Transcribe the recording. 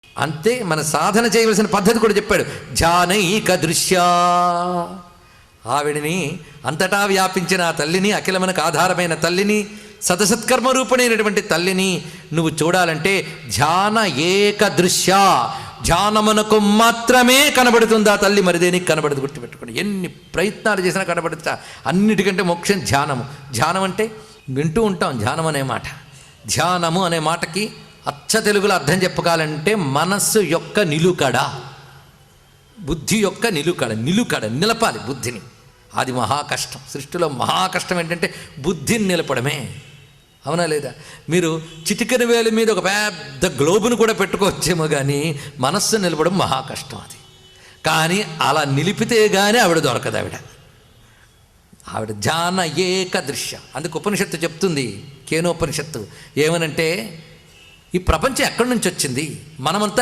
అంతే మన సాధన చేయవలసిన పద్ధతి కూడా చెప్పాడు. జానైక దృశ్యా, ఆవిడిని అంతటా వ్యాపించిన ఆ తల్లిని, అఖిలమునకు ఆధారమైన తల్లిని, సతసత్కర్మ రూపిణైనటువంటి తల్లిని నువ్వు చూడాలంటే ధ్యాన ఏక దృశ్య, ధ్యానమునకు మాత్రమే కనబడుతుంది ఆ తల్లి, మరిదేనికి కనబడదు. గుర్తుపెట్టుకోండి, ఎన్ని ప్రయత్నాలు చేసినా కనబడుతా. అన్నిటికంటే మోక్షం ధ్యానము. ధ్యానం అంటే వింటూ ఉంటాం ధ్యానం అనే మాట. ధ్యానము అనే మాటకి అచ్చ తెలుగులో అర్థం చెప్పుకోవాలంటే మనస్సు యొక్క నిలుకడ, బుద్ధి యొక్క నిలుకడ. నిలపాలి బుద్ధిని. అది మహా కష్టం. సృష్టిలో మహా కష్టం ఏంటంటే బుద్ధిని నిలపడమే. అవునా లేదా? మీరు చిటికెన వేలు మీద ఒక పెద్ద గ్లోబును కూడా పెట్టుకోవచ్చేమో కానీ మనస్సు నిలపడం మహా కష్టం. అది కానీ అలా నిలిపితే కానీ ఆవిడ దొరకదు. ఆవిడ ధ్యాన ఏక దృశ్య. అందుకు ఉపనిషత్తు చెప్తుంది, కేనోపనిషత్తు ఏమనంటే, ఈ ప్రపంచం ఎక్కడి నుంచి వచ్చింది? మనమంతా